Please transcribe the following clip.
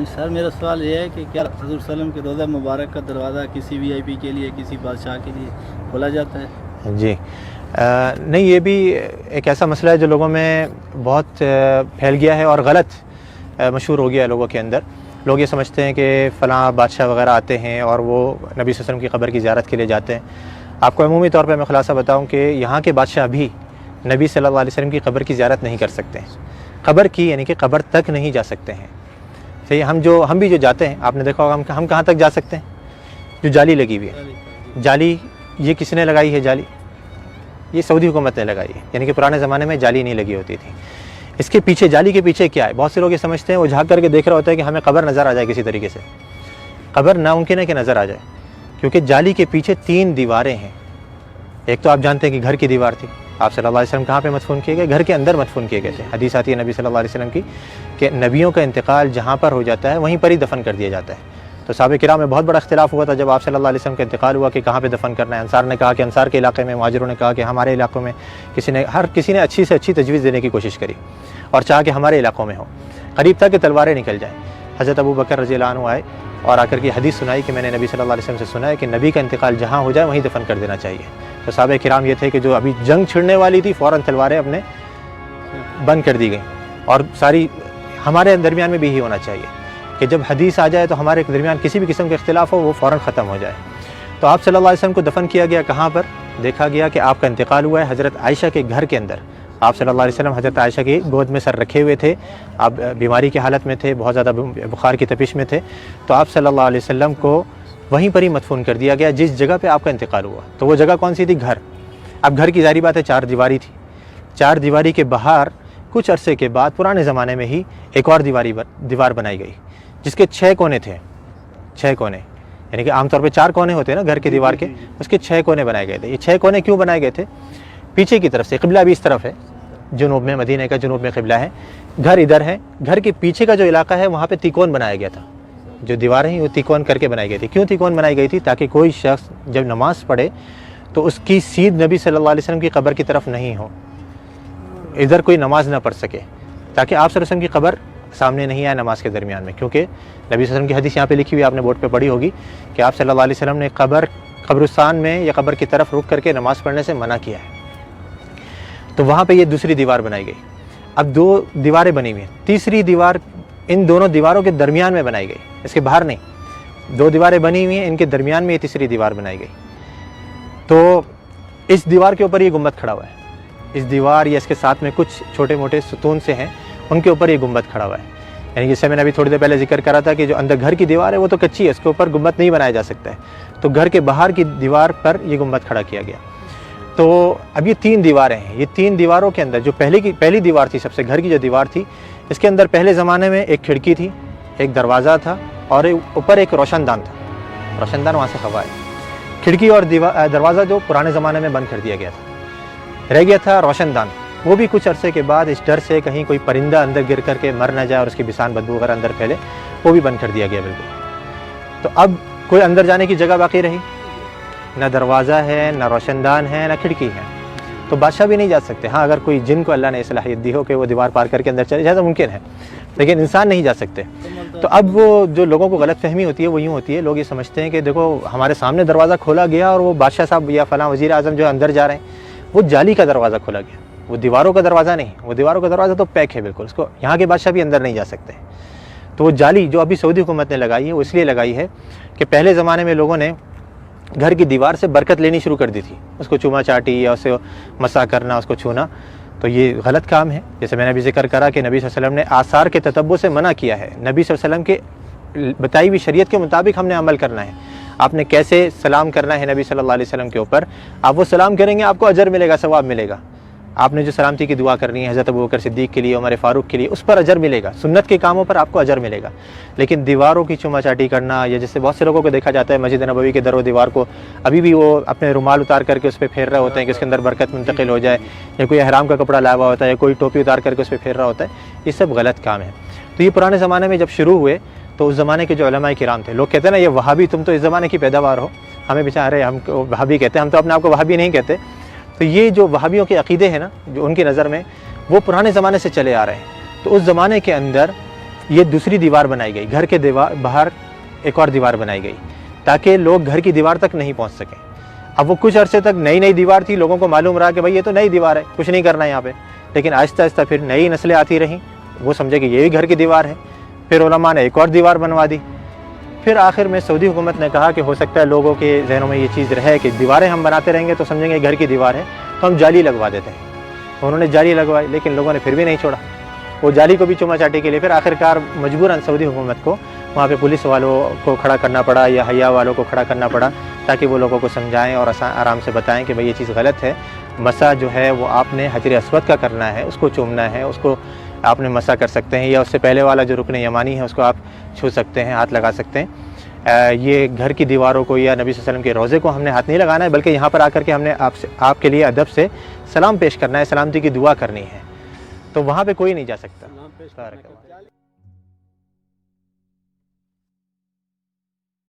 سر میرا سوال یہ ہے کہ کیا حضور صلی اللہ علیہ وسلم کے روضہ مبارک کا دروازہ کسی وی آئی پی کے لیے، کسی بادشاہ کے لیے کھولا جاتا ہے؟ جی نہیں، یہ بھی ایک ایسا مسئلہ ہے جو لوگوں میں بہت پھیل گیا ہے اور غلط مشہور ہو گیا ہے لوگوں کے اندر۔ لوگ یہ سمجھتے ہیں کہ فلاں بادشاہ وغیرہ آتے ہیں اور وہ نبی صلی اللہ علیہ وسلم کی قبر کی زیارت کے لیے جاتے ہیں۔ آپ کو عمومی طور پہ میں خلاصہ بتاؤں کہ یہاں کے بادشاہ بھی نبی صلی اللہ علیہ وسلم کی قبر کی زیارت نہیں کر سکتے ہیں، قبر کی یعنی کہ قبر تک نہیں جا سکتے ہیں۔ صحیح، ہم بھی جو جاتے ہیں، آپ نے دیکھا ہوگا ہم کہاں تک جا سکتے ہیں؟ جو جالی لگی ہوئی ہے، جالی یہ کس نے لگائی ہے؟ جالی یہ سعودی حکومت نے لگائی ہے، یعنی کہ پرانے زمانے میں جالی نہیں لگی ہوتی تھی۔ اس کے پیچھے، جالی کے پیچھے کیا ہے؟ بہت سے لوگ یہ سمجھتے ہیں، وہ جھانک کر کے دیکھ رہا ہوتا ہے کہ ہمیں قبر نظر آ جائے کسی طریقے سے۔ قبر ناممکن ہے کہ نظر آ جائے، کیونکہ جالی کے پیچھے 3 دیواریں ہیں۔ ایک تو آپ جانتے ہیں کہ گھر کی دیوار تھی، آپ صلی اللہ علیہ وسلم کہاں پہ مدفون کیے گئے؟ گھر کے اندر مدفون کیے گئے تھے۔ حدیث آتی ہے نبی صلی اللہ علیہ وسلم کی کہ نبیوں کا انتقال جہاں پر ہو جاتا ہے وہیں پر ہی دفن کر دیا جاتا ہے۔ تو صحابہ کرام میں بہت بڑا اختلاف ہوا تھا جب آپ صلی اللہ علیہ وسلم کا انتقال ہوا کہ کہاں پہ دفن کرنا ہے۔ انصار نے کہا کہ انصار کے علاقے میں، مہاجروں نے کہا کہ ہمارے علاقوں میں، ہر کسی نے اچھی سے اچھی تجویز دینے کی کوشش کری اور چاہا کہ ہمارے علاقوں میں ہو۔ قریب تھا کہ تلواریں نکل جائیں۔ حضرت ابو بکر رضی اللہ عنہ آئے اور آ کر کے حدیث سنائی کہ میں نے نبی صلی اللہ علیہ وسلم سے سنا ہے کہ نبی کا انتقال جہاں ہو جائے وہیں دفن کر دینا چاہیے۔ تو صحابہ کرام یہ تھے کہ جو ابھی جنگ چھڑنے والی تھی، فوراً تلواریں اپنے بند کر دی گئیں، اور ساری ہمارے درمیان میں بھی یہی ہونا چاہیے کہ جب حدیث آ جائے تو ہمارے درمیان کسی بھی قسم کا اختلاف ہو وہ فوراً ختم ہو جائے۔ تو آپ صلی اللہ علیہ وسلم کو دفن کیا گیا کہاں پر؟ دیکھا گیا کہ آپ کا انتقال ہوا ہے حضرت عائشہ کے گھر کے اندر۔ آپ صلی اللہ علیہ وسلم حضرت عائشہ کی گود میں سر رکھے ہوئے تھے، آپ بیماری کی حالت میں تھے، بہت زیادہ بخار کی تپش میں تھے، تو آپ صلی اللہ علیہ وسلم کو وہیں پر ہی مدفون کر دیا گیا جس جگہ پہ آپ کا انتقال ہوا۔ تو وہ جگہ کون سی تھی؟ گھر۔ اب گھر کی ظاہری بات ہے 4 دیواری تھی، 4 دیواری کے باہر کچھ عرصے کے بعد پرانے زمانے میں ہی ایک اور دیوار بنائی گئی جس کے 6 کونے تھے، 6 کونے، یعنی کہ عام طور پہ 4 کونے ہوتے ہیں نا گھر کے دیوار کے، اس کے 6 کونے بنائے گئے تھے۔ یہ 6 کونے کیوں بنائے گئے تھے؟ پیچھے کی طرف سے، قبلہ بھی اس طرف ہے، جنوب میں، مدینہ کا جنوب میں قبلہ ہے، گھر ادھر ہے، گھر کے پیچھے کا جو علاقہ ہے وہاں پہ تیکون بنایا گیا تھا۔ جو دیواریں ہیں وہ تیکون کر کے بنائی گئی تھی۔ کیوں تیکون بنائی گئی تھی؟ تاکہ کوئی شخص جب نماز پڑھے تو اس کی سیدھ نبی صلی اللہ علیہ وسلم کی قبر کی طرف نہیں ہو، ادھر کوئی نماز نہ پڑھ سکے، تاکہ آپ صلی اللہ علیہ وسلم کی قبر سامنے نہیں آئے نماز کے درمیان میں۔ کیونکہ نبی صلی اللہ علیہ وسلم کی حدیث یہاں پہ لکھی ہوئی، آپ نے بورڈ پہ پڑھی ہوگی کہ آپ صلی اللہ علیہ وسلم نے قبرستان میں یا قبر کی طرف رک کر کے نماز پڑھنے سے منع کیا ہے۔ تو وہاں پہ یہ دوسری دیوار بنائی گئی۔ اب 2 دیواریں بنی ہوئی ہیں، تیسری دیوار ان دونوں دیواروں کے درمیان میں بنائی گئی، اس کے باہر نہیں۔ 2 دیواریں بنی ہوئی ہیں، ان کے درمیان میں یہ تیسری دیوار بنائی گئی۔ تو اس دیوار کے اوپر یہ گنبد کھڑا ہوا ہے، اس دیوار یا اس کے ساتھ میں کچھ چھوٹے موٹے ستون سے ہیں، ان کے اوپر یہ گنبد کھڑا ہوا ہے۔ یعنی جس سے میں نے ابھی تھوڑی دیر پہلے ذکر کرا تھا کہ جو اندر گھر کی دیوار ہے وہ تو کچی ہے، اس کے اوپر گنبد نہیں بنایا جا سکتا ہے، تو گھر کے باہر کی دیوار پر یہ گنبد کھڑا کیا گیا۔ تو اب یہ 3 دیواریں ہیں، یہ 3 دیواروں کے اندر جو پہلی دیوار تھی، سب سے گھر کی جو دیوار تھی، اس کے اندر پہلے زمانے میں ایک کھڑکی تھی، ایک دروازہ تھا، اور اوپر ایک روشن دان تھا۔ روشن دان وہاں سے ہوا ہے۔ کھڑکی اور دروازہ جو پرانے زمانے میں بند کر دیا گیا تھا، رہ گیا تھا روشن دان۔ وہ بھی کچھ عرصے کے بعد اس ڈر سے کہیں کوئی پرندہ اندر گر کر کے مر نہ جائے اور اس کی بسان بدبو وغیرہ اندر پھیلے، وہ بھی بند کر دیا گیا بالکل۔ تو اب کوئی اندر جانے کی جگہ باقی رہی، نہ دروازہ ہے، نہ روشن دان ہے، نہ کھڑکی ہے، تو بادشاہ بھی نہیں جا سکتے۔ ہاں اگر کوئی جن کو اللہ نے صلاحیت دی ہو کہ وہ دیوار پار کر کے اندر چلے جائے تو ممکن ہے، لیکن انسان نہیں جا سکتے۔ تو اب وہ جو لوگوں کو غلط فہمی ہوتی ہے وہ یوں ہوتی ہے، لوگ یہ سمجھتے ہیں کہ دیکھو ہمارے سامنے دروازہ کھولا گیا اور وہ بادشاہ صاحب یا فلاں وزیر اعظم جو اندر جا رہے ہیں، وہ جالی کا دروازہ کھولا گیا، وہ دیواروں کا دروازہ نہیں، وہ دیواروں کا دروازہ تو پیک ہے بالکل، اس کو یہاں کے بادشاہ بھی اندر نہیں جا سکتے۔ تو وہ جالی جو ابھی سعودی حکومت نے لگائی ہے وہ اس لیے لگائی ہے کہ پہلے زمانے میں لوگوں نے گھر کی دیوار سے برکت لینی شروع کر دی تھی، اس کو چوما چاٹی یا اسے مسا کرنا، اس کو چھونا، تو یہ غلط کام ہے۔ جیسے میں نے ابھی ذکر کرا کہ نبی صلی اللہ علیہ وسلم نے آثار کے تتبع سے منع کیا ہے، نبی صلی اللہ علیہ وسلم کے بتائی ہوئی شریعت کے مطابق ہم نے عمل کرنا ہے۔ آپ نے کیسے سلام کرنا ہے نبی صلی اللہ علیہ وسلم کے اوپر، آپ وہ سلام کریں گے آپ کو اجر ملے گا، ثواب ملے گا۔ آپ نے جو سلامتی کی دعا کرنی ہے حضرت ابوبکر صدیق کے لیے، عمر فاروق کے لیے، اس پر اجر ملے گا، سنت کے کاموں پر آپ کو اجر ملے گا۔ لیکن دیواروں کی چوما چاٹی کرنا، یا جیسے بہت سے لوگوں کو دیکھا جاتا ہے مسجد نبوی کے در و دیوار کو ابھی بھی وہ اپنے رومال اتار کر کے اس پہ پھیر رہے ہوتے ہیں کہ اس کے اندر برکت منتقل ہو جائے، یا کوئی احرام کا کپڑا لایا ہوا ہوتا ہے، یا کوئی ٹوپی اتار کر کے اس پہ پھیر رہا ہوتا ہے، یہ سب غلط کام ہے۔ تو یہ پرانے زمانے میں جب شروع ہوئے تو اس زمانے کے جو علماء کرام تھے، لوگ کہتے ہیں نا یہ وہابی، تم تو اس زمانے کی پیداوار ہو، ہمیں بیچارے ہم کو وہابی کہتے ہیں، ہم تو اپنے آپ کو وہابی نہیں کہتے۔ تو یہ جو وہابیوں کے عقیدے ہیں نا، جو ان کی نظر میں وہ پرانے زمانے سے چلے آ رہے ہیں، تو اس زمانے کے اندر یہ دوسری دیوار بنائی گئی، گھر کے باہر ایک اور دیوار بنائی گئی تاکہ لوگ گھر کی دیوار تک نہیں پہنچ سکیں۔ اب وہ کچھ عرصے تک نئی دیوار تھی، لوگوں کو معلوم رہا کہ بھائی یہ تو نئی دیوار ہے، کچھ نہیں کرنا یہاں پہ، لیکن آہستہ آہستہ پھر نئی نسلیں آتی رہیں، وہ سمجھے کہ یہ بھی گھر کی دیوار ہے، پھر علماء نے ایک اور دیوار بنوا دی۔ پھر آخر میں سعودی حکومت نے کہا کہ ہو سکتا ہے لوگوں کے ذہنوں میں یہ چیز رہے کہ دیواریں ہم بناتے رہیں گے تو سمجھیں گے گھر کی دیوار ہے، تو ہم جالی لگوا دیتے ہیں۔ انہوں نے جالی لگوائی، لیکن لوگوں نے پھر بھی نہیں چھوڑا، وہ جالی کو بھی چوما چاٹی کے لیے پھر آخرکار مجبوراً سعودی حکومت کو وہاں پہ پولیس والوں کو کھڑا کرنا پڑا یا حیا والوں کو کھڑا کرنا پڑا تاکہ وہ لوگوں کو سمجھائیں اور آرام سے بتائیں کہ بھئی یہ چیز غلط ہے، مسح جو ہے وہ آپ نے حجر اسود کا کرنا ہے، اس کو چومنا ہے، اس کو آپ نے مسح کر سکتے ہیں، یا اس سے پہلے والا جو رکن یمانی ہے اس کو آپ چھو سکتے ہیں، ہاتھ لگا سکتے ہیں۔ یہ گھر کی دیواروں کو یا نبی صلی اللہ علیہ وسلم کے روضے کو ہم نے ہاتھ نہیں لگانا ہے، بلکہ یہاں پر آ کر کے ہم نے آپ کے لیے ادب سے سلام پیش کرنا ہے، سلامتی کی دعا کرنی ہے، تو وہاں پہ کوئی نہیں جا سکتا۔